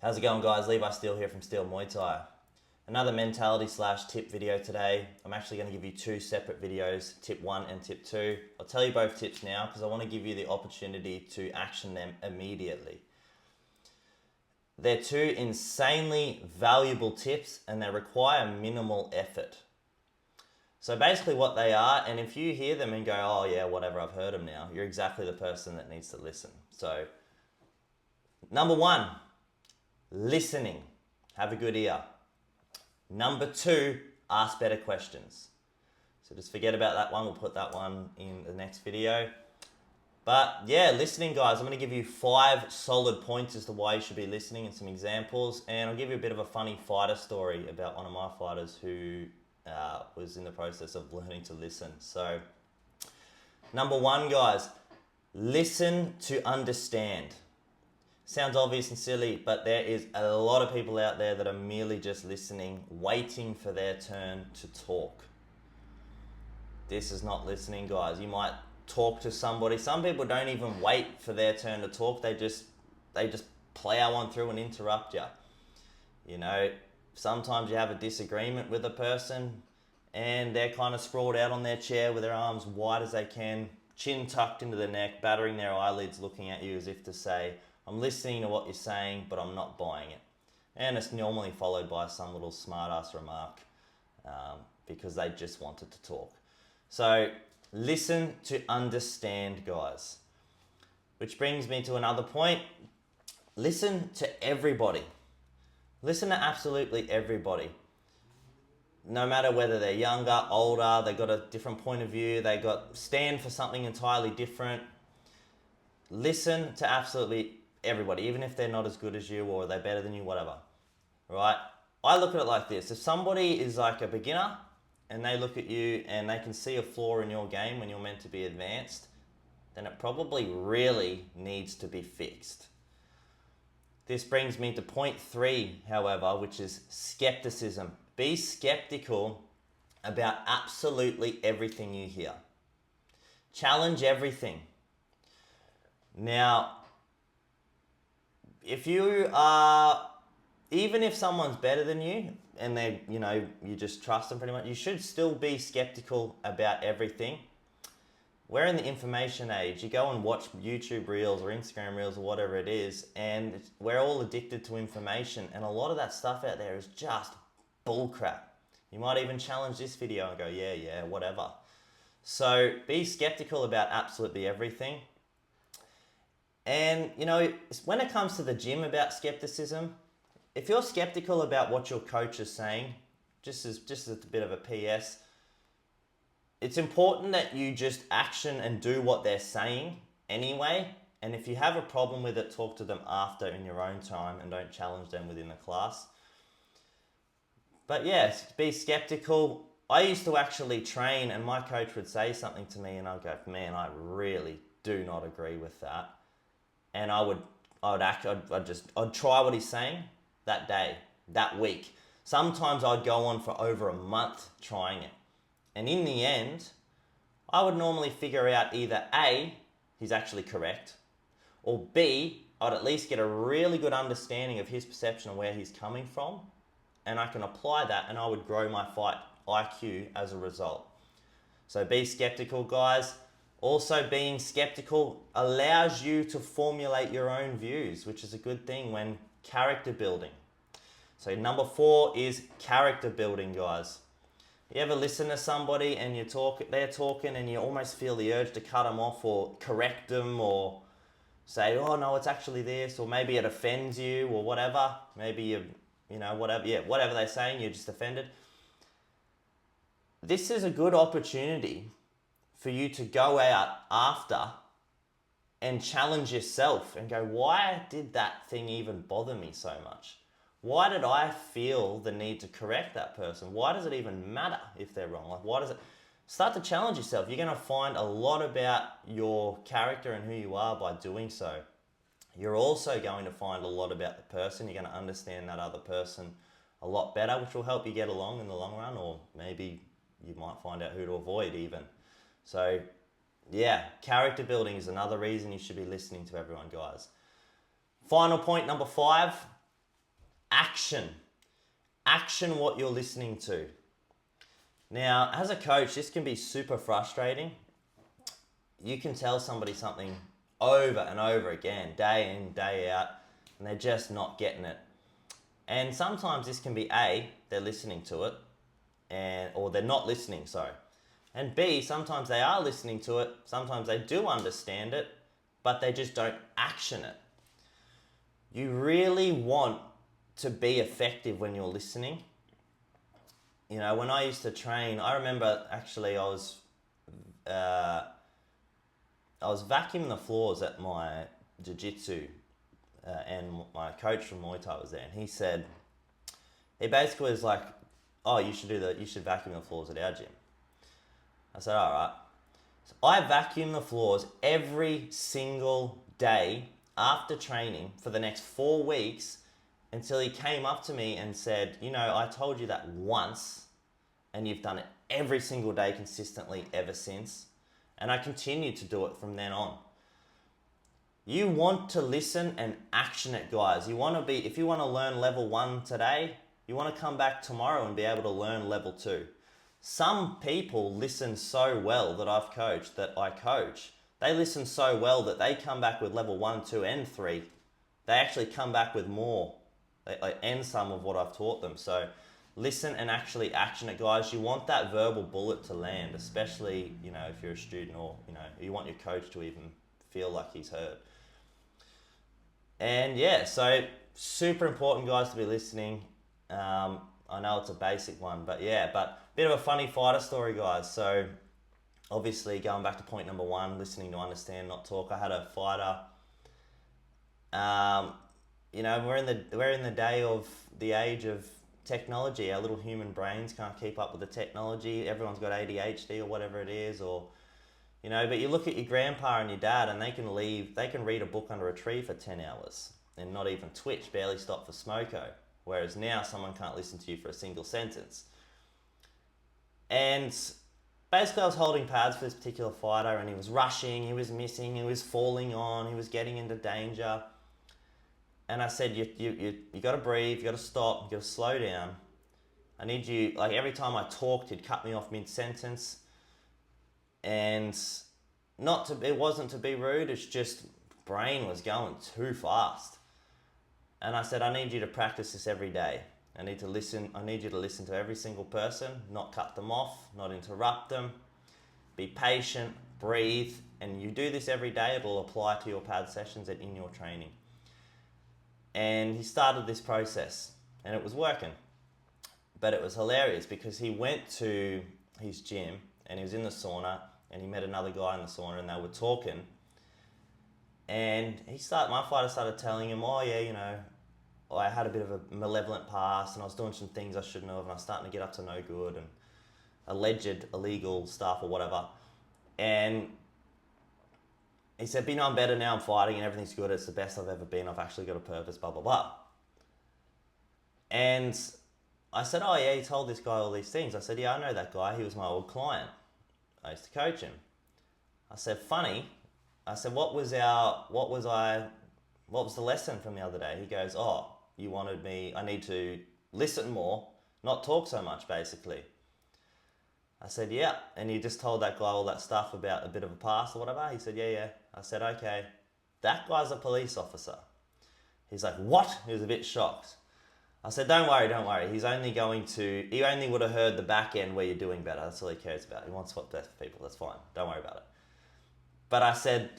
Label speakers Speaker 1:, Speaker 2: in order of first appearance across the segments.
Speaker 1: How's it going, guys? Levi Steele here from Steele Muay Thai. Another mentality slash tip video today. I'm actually going to give you two separate videos, tip 1 and tip 2. I'll tell you both tips now because I want to give you the opportunity to action them immediately. They're two insanely valuable tips and they require minimal effort. So basically what they are, and if you hear them and go, oh yeah, whatever, I've heard them now, you're exactly the person that needs to listen. So, number 1, listening. Have a good ear. Number 2, ask better questions. So just forget about that one. We'll put that one in the next video. But yeah, listening, guys. I'm going to give you 5 solid points as to why you should be listening and some examples. And I'll give you a bit of a funny fighter story about one of my fighters who was in the process of learning to listen. So number 1, guys, listen to understand. Sounds obvious and silly, but there is a lot of people out there that are merely just listening, waiting for their turn to talk. This is not listening, guys. You might talk to somebody. Some people don't even wait for their turn to talk. They just plow on through and interrupt you. You know, sometimes you have a disagreement with a person and they're kind of sprawled out on their chair with their arms wide as they can, chin tucked into the neck, battering their eyelids, looking at you as if to say, I'm listening to what you're saying, but I'm not buying it. And it's normally followed by some little smart-ass remark because they just wanted to talk. So listen to understand, guys. Which brings me to another point. Listen to everybody. Listen to absolutely everybody. No matter whether they're younger, older, they got a different point of view, they stand for something entirely different. Listen to absolutely everybody, even if they're not as good as you or they're better than you, whatever, right? I look at it like this. If somebody is like a beginner and they look at you and they can see a flaw in your game when you're meant to be advanced, then it probably really needs to be fixed. This brings me to point 3, however, which is skepticism. Be skeptical about absolutely everything you hear. Challenge everything. Now, if you are, even if someone's better than you and they, you just trust them pretty much, you should still be skeptical about everything. We're in the information age. You go and watch YouTube Reels or Instagram Reels or whatever it is, and we're all addicted to information, and a lot of that stuff out there is just bullcrap. You might even challenge this video and go, yeah, whatever. So be skeptical about absolutely everything. And, when it comes to the gym about skepticism, if you're skeptical about what your coach is saying, just as a bit of a PS, it's important that you just action and do what they're saying anyway. And if you have a problem with it, talk to them after in your own time and don't challenge them within the class. But yes, be skeptical. I used to actually train and my coach would say something to me and I'd go, man, I really do not agree with that. And I'd try what he's saying that day, that week. Sometimes I'd go on for over a month trying it. And in the end, I would normally figure out either A, he's actually correct, or B, I'd at least get a really good understanding of his perception of where he's coming from, and I can apply that and I would grow my fight IQ as a result. So be skeptical, guys. Also, being skeptical allows you to formulate your own views, which is a good thing when character building. So number 4 is character building, guys. You ever listen to somebody and they're talking and you almost feel the urge to cut them off or correct them or say, oh no, it's actually this, or maybe it offends you or whatever. Maybe whatever they're saying, you're just offended. This is a good opportunity for you to go out after and challenge yourself and go, why did that thing even bother me so much? Why did I feel the need to correct that person? Why does it even matter if they're wrong? Like, why does it? Start to challenge yourself. You're going to find a lot about your character and who you are by doing so. You're also going to find a lot about the person. You're going to understand that other person a lot better, which will help you get along in the long run, or maybe you might find out who to avoid even. So yeah, character building is another reason you should be listening to everyone, guys. Final point, number 5, action. Action what you're listening to. Now, as a coach, this can be super frustrating. You can tell somebody something over and over again, day in, day out, and they're just not getting it. And sometimes this can be A, they're listening to it, or they're not listening, sorry. And B, sometimes they are listening to it, sometimes they do understand it, but they just don't action it. You really want to be effective when you're listening. You know, when I used to train, I remember actually I was vacuuming the floors at my jiu-jitsu, and my coach from Muay Thai was there, and he basically was like, oh, you should vacuum the floors at our gym. I said, all right. So I vacuum the floors every single day after training for the next 4 weeks until he came up to me and said, you know, I told you that once and you've done it every single day consistently ever since. And I continued to do it from then on. You want to listen and action it, guys. If you want to learn level 1 today, you want to come back tomorrow and be able to learn level 2. Some people listen so well that I coach. They listen so well that they come back with level 1, 2, and 3. They actually come back with more and some of what I've taught them. So listen and actually action it, guys. You want that verbal bullet to land, especially, you know, if you're a student, or, you know, you want your coach to even feel like he's heard. And yeah, so super important, guys, to be listening. I know it's a basic one, but bit of a funny fighter story, guys. So obviously going back to point number 1, listening to understand, not talk. I had a fighter, you know, we're in the day of the age of technology. Our little human brains can't keep up with the technology. Everyone's got ADHD or whatever it is, or, you know, but you look at your grandpa and your dad and they can read a book under a tree for 10 hours and not even twitch, barely stop for smoko. Whereas now someone can't listen to you for a single sentence. And basically I was holding pads for this particular fighter and he was rushing, he was missing, he was falling on, he was getting into danger. And I said, you got to breathe, you got to stop, you got to slow down. I need you, like every time I talked, he'd cut me off mid-sentence. And it wasn't to be rude, it's just brain was going too fast. And I said, I need you to practice this every day. I need you to listen to every single person, not cut them off, not interrupt them. Be patient, breathe, and you do this every day, it'll apply to your pad sessions and in your training. And he started this process, and it was working. But it was hilarious because he went to his gym, and he was in the sauna, and he met another guy in the sauna, and they were talking. And my fighter started telling him, oh yeah, you know, I had a bit of a malevolent past and I was doing some things I shouldn't have and I was starting to get up to no good and alleged illegal stuff or whatever. And he said, but you know, I'm better now, I'm fighting and everything's good, it's the best I've ever been, I've actually got a purpose, blah, blah, blah. And I said, oh yeah, he told this guy all these things. I said, yeah, I know that guy, he was my old client. I used to coach him. I said, funny. I said, what was the lesson from the other day? He goes, oh, I need to listen more, not talk so much, basically. I said, yeah. And you just told that guy all that stuff about a bit of a past or whatever? He said, yeah. I said, okay. That guy's a police officer. He's like, what? He was a bit shocked. I said, don't worry. He only would have heard the back end where you're doing better. That's all he cares about. He wants what's best for people. That's fine. Don't worry about it. But I said,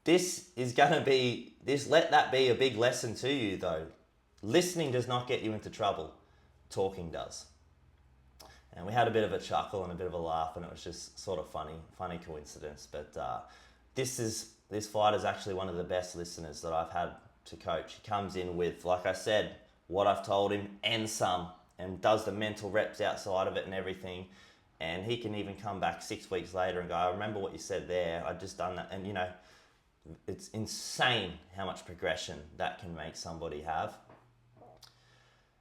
Speaker 1: let that be a big lesson to you though. Listening does not get you into trouble. Talking does. And we had a bit of a chuckle and a bit of a laugh, and it was just sort of funny coincidence. But this fighter's actually one of the best listeners that I've had to coach. He comes in with, like I said, what I've told him and some, and does the mental reps outside of it and everything. And he can even come back 6 weeks later and go, I remember what you said there, I'd just done that. And you know, it's insane how much progression that can make somebody have.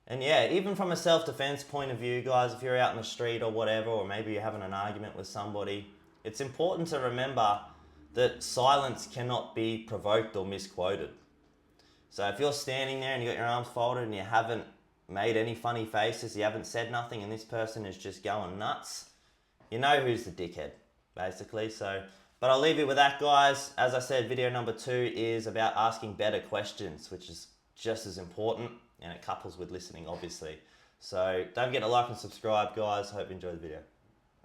Speaker 1: And yeah, even from a self-defense point of view, guys, if you're out in the street or whatever, or maybe you're having an argument with somebody, it's important to remember that silence cannot be provoked or misquoted. So if you're standing there and you got your arms folded and you haven't made any funny faces, you haven't said nothing, and this person is just going nuts, you know who's the dickhead, basically. So, but I'll leave you with that, guys. As I said, video number 2 is about asking better questions, which is just as important, and it couples with listening, obviously. So don't forget to like and subscribe, guys. Hope you enjoyed the video.